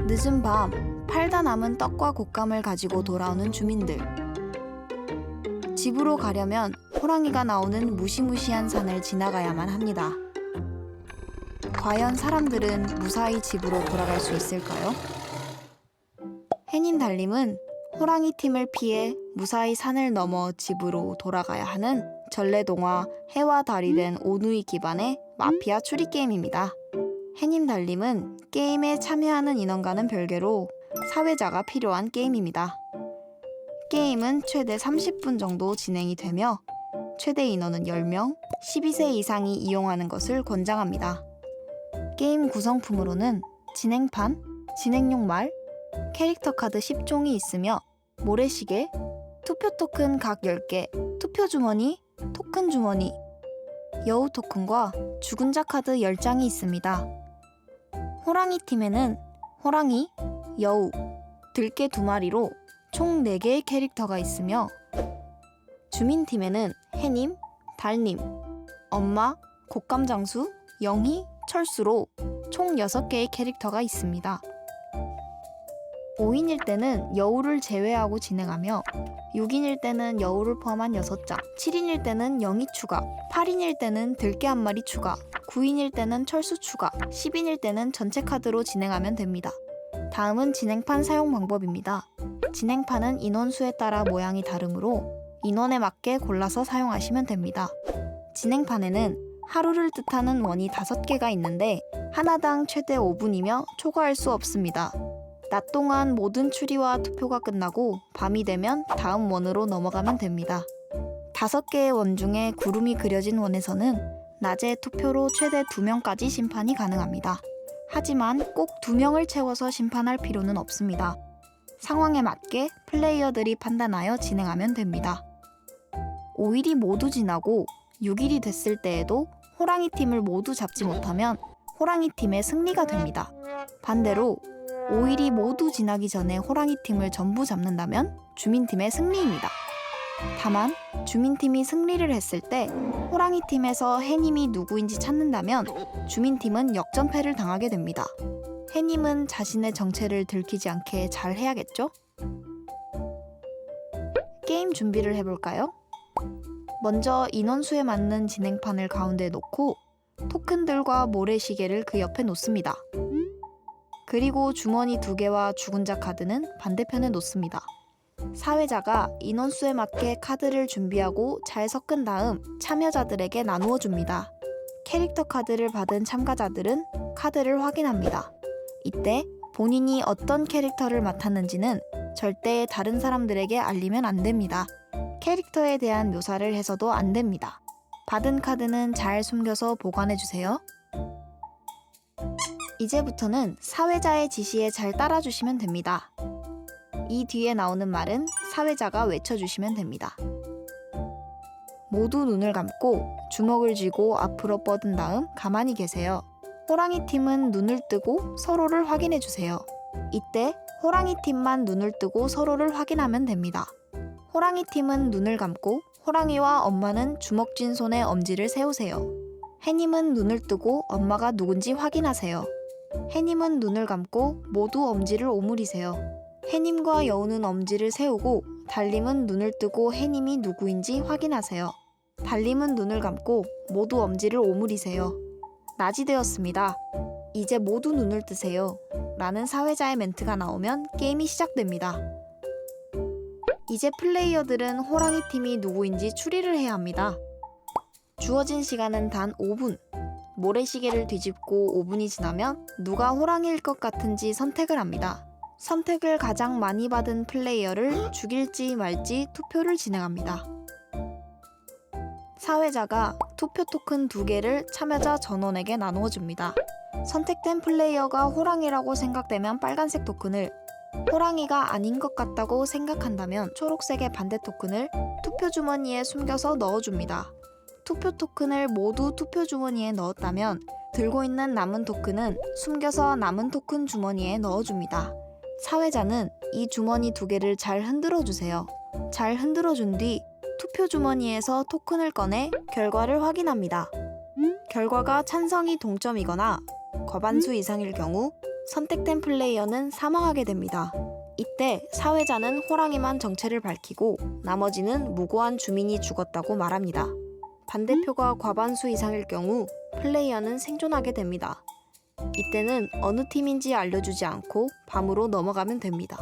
늦은 밤, 팔다 남은 떡과 곶감을 가지고 돌아오는 주민들. 집으로 가려면 호랑이가 나오는 무시무시한 산을 지나가야만 합니다. 과연 사람들은 무사히 집으로 돌아갈 수 있을까요? 해님 달님은 호랑이 팀을 피해 무사히 산을 넘어 집으로 돌아가야 하는 전래동화 해와 달이 된 오누이 기반의 마피아 추리 게임입니다. 해님 달님은 게임에 참여하는 인원과는 별개로 사회자가 필요한 게임입니다. 게임은 최대 30분 정도 진행이 되며 최대 인원은 10명, 12세 이상이 이용하는 것을 권장합니다. 게임 구성품으로는 진행판, 진행용 말, 캐릭터 카드 10종이 있으며 모래시계, 투표 토큰 각 10개, 투표 주머니, 토큰 주머니, 여우 토큰과 죽은 자 카드 10장이 있습니다. 호랑이 팀에는 호랑이, 여우, 들개 2마리로 총 4개의 캐릭터가 있으며 주민팀에는 해님, 달님, 엄마, 곶감장수, 영희, 철수로 총 6개의 캐릭터가 있습니다. 5인일 때는 여우를 제외하고 진행하며 6인일 때는 여우를 포함한 6장, 7인일 때는 영희 추가, 8인일 때는 들개 1마리 추가, 9인일 때는 철수 추가, 10인일 때는 전체 카드로 진행하면 됩니다. 다음은 진행판 사용 방법입니다. 진행판은 인원수에 따라 모양이 다르므로 인원에 맞게 골라서 사용하시면 됩니다. 진행판에는 하루를 뜻하는 원이 5개가 있는데 하나당 최대 5분이며 초과할 수 없습니다. 낮 동안 모든 추리와 투표가 끝나고 밤이 되면 다음 원으로 넘어가면 됩니다. 5개의 원 중에 구름이 그려진 원에서는 낮에 투표로 최대 2명까지 심판이 가능합니다. 하지만 꼭 2명을 채워서 심판할 필요는 없습니다. 상황에 맞게 플레이어들이 판단하여 진행하면 됩니다. 5일이 모두 지나고 6일이 됐을 때에도 호랑이 팀을 모두 잡지 못하면 호랑이 팀의 승리가 됩니다. 반대로 5일이 모두 지나기 전에 호랑이 팀을 전부 잡는다면 주민팀의 승리입니다. 다만 주민팀이 승리를 했을 때 호랑이 팀에서 해님이 누구인지 찾는다면 주민팀은 역전패를 당하게 됩니다. 해님은 자신의 정체를 들키지 않게 잘 해야겠죠? 게임 준비를 해볼까요? 먼저 인원수에 맞는 진행판을 가운데 놓고 토큰들과 모래시계를 그 옆에 놓습니다. 그리고 주머니 2개와 죽은 자 카드는 반대편에 놓습니다. 사회자가 인원수에 맞게 카드를 준비하고 잘 섞은 다음 참여자들에게 나누어 줍니다. 캐릭터 카드를 받은 참가자들은 카드를 확인합니다. 이때 본인이 어떤 캐릭터를 맡았는지는 절대 다른 사람들에게 알리면 안 됩니다. 캐릭터에 대한 묘사를 해서도 안 됩니다. 받은 카드는 잘 숨겨서 보관해주세요. 이제부터는 사회자의 지시에 잘 따라주시면 됩니다. 이 뒤에 나오는 말은 사회자가 외쳐주시면 됩니다. 모두 눈을 감고 주먹을 쥐고 앞으로 뻗은 다음 가만히 계세요. 호랑이 팀은 눈을 뜨고 서로를 확인해주세요. 이때 호랑이 팀만 눈을 뜨고 서로를 확인하면 됩니다. 호랑이 팀은 눈을 감고 호랑이와 엄마는 주먹 쥔 손에 엄지를 세우세요. 해님은 눈을 뜨고 엄마가 누군지 확인하세요. 해님은 눈을 감고 모두 엄지를 오므리세요. 해님과 여우는 엄지를 세우고 달님은 눈을 뜨고 해님이 누구인지 확인하세요. 달님은 눈을 감고 모두 엄지를 오므리세요. 낮이 되었습니다. 이제 모두 눈을 뜨세요. 라는 사회자의 멘트가 나오면 게임이 시작됩니다. 이제 플레이어들은 호랑이 팀이 누구인지 추리를 해야 합니다. 주어진 시간은 단 5분. 모래시계를 뒤집고 5분이 지나면 누가 호랑이일 것 같은지 선택을 합니다. 선택을 가장 많이 받은 플레이어를 죽일지 말지 투표를 진행합니다. 사회자가 투표 토큰 2개를 참여자 전원에게 나누어 줍니다. 선택된 플레이어가 호랑이라고 생각되면 빨간색 토큰을, 호랑이가 아닌 것 같다고 생각한다면 초록색의 반대 토큰을 투표 주머니에 숨겨서 넣어줍니다. 투표 토큰을 모두 투표 주머니에 넣었다면 들고 있는 남은 토큰은 숨겨서 남은 토큰 주머니에 넣어줍니다. 사회자는 이 주머니 2개를 잘 흔들어 주세요. 잘 흔들어 준 뒤 투표 주머니에서 토큰을 꺼내 결과를 확인합니다. 결과가 찬성이 동점이거나 과반수 이상일 경우 선택된 플레이어는 사망하게 됩니다. 이때 사회자는 호랑이만 정체를 밝히고 나머지는 무고한 주민이 죽었다고 말합니다. 반대표가 과반수 이상일 경우 플레이어는 생존하게 됩니다. 이때는 어느 팀인지 알려주지 않고 밤으로 넘어가면 됩니다.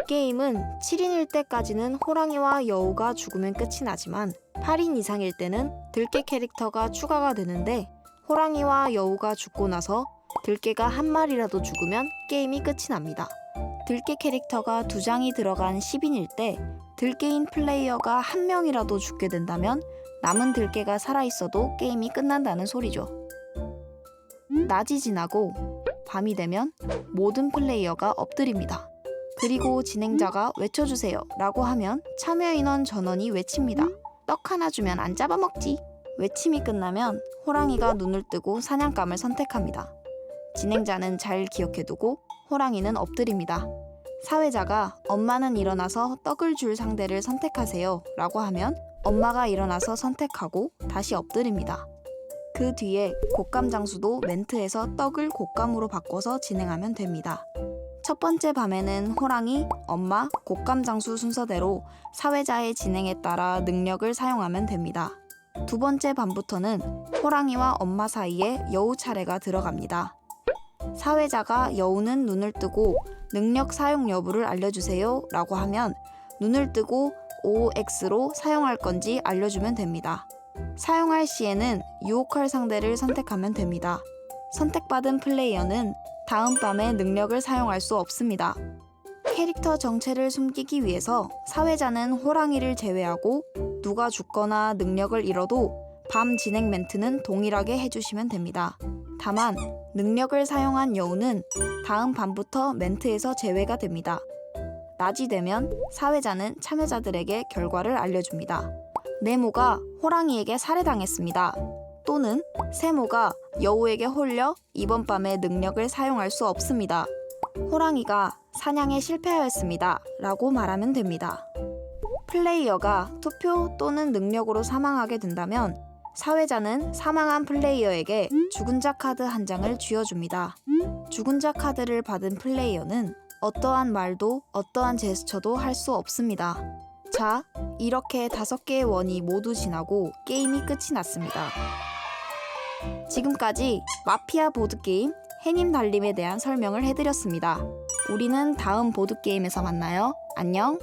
게임은 7인일 때까지는 호랑이와 여우가 죽으면 끝이 나지만 8인 이상일 때는 들깨 캐릭터가 추가가 되는데 호랑이와 여우가 죽고 나서 들깨가 한 마리라도 죽으면 게임이 끝이 납니다. 들깨 캐릭터가 2장이 들어간 10인일 때 들깨인 플레이어가 1명이라도 죽게 된다면 남은 들깨가 살아있어도 게임이 끝난다는 소리죠. 낮이 지나고 밤이 되면 모든 플레이어가 엎드립니다. 그리고 진행자가 외쳐주세요 라고 하면 참여 인원 전원이 외칩니다. 떡 하나 주면 안 잡아먹지. 외침이 끝나면 호랑이가 눈을 뜨고 사냥감을 선택합니다. 진행자는 잘 기억해두고 호랑이는 엎드립니다. 사회자가 엄마는 일어나서 떡을 줄 상대를 선택하세요 라고 하면 엄마가 일어나서 선택하고 다시 엎드립니다. 그 뒤에 곶감 장수도 멘트에서 떡을 곶감으로 바꿔서 진행하면 됩니다. 첫 번째 밤에는 호랑이, 엄마, 곶감 장수 순서대로 사회자의 진행에 따라 능력을 사용하면 됩니다. 두 번째 밤부터는 호랑이와 엄마 사이에 여우 차례가 들어갑니다. 사회자가 여우는 눈을 뜨고 능력 사용 여부를 알려주세요 라고 하면 눈을 뜨고 OX로 사용할 건지 알려주면 됩니다. 사용할 시에는 유혹할 상대를 선택하면 됩니다. 선택받은 플레이어는 다음 밤에 능력을 사용할 수 없습니다. 캐릭터 정체를 숨기기 위해서 사회자는 호랑이를 제외하고 누가 죽거나 능력을 잃어도 밤 진행 멘트는 동일하게 해주시면 됩니다. 다만 능력을 사용한 여우는 다음 밤부터 멘트에서 제외가 됩니다. 낮이 되면 사회자는 참여자들에게 결과를 알려줍니다. 네모가 호랑이에게 살해당했습니다. 또는 세모가 여우에게 홀려 이번 밤에 능력을 사용할 수 없습니다. 호랑이가 사냥에 실패하였습니다 라고 말하면 됩니다. 플레이어가 투표 또는 능력으로 사망하게 된다면 사회자는 사망한 플레이어에게 죽은 자 카드 한 장을 쥐어줍니다. 죽은 자 카드를 받은 플레이어는 어떠한 말도 어떠한 제스처도 할 수 없습니다. 자, 이렇게 5개의 원이 모두 지나고 게임이 끝이 났습니다. 지금까지 마피아 보드게임 해님 달림에 대한 설명을 해드렸습니다. 우리는 다음 보드게임에서 만나요. 안녕!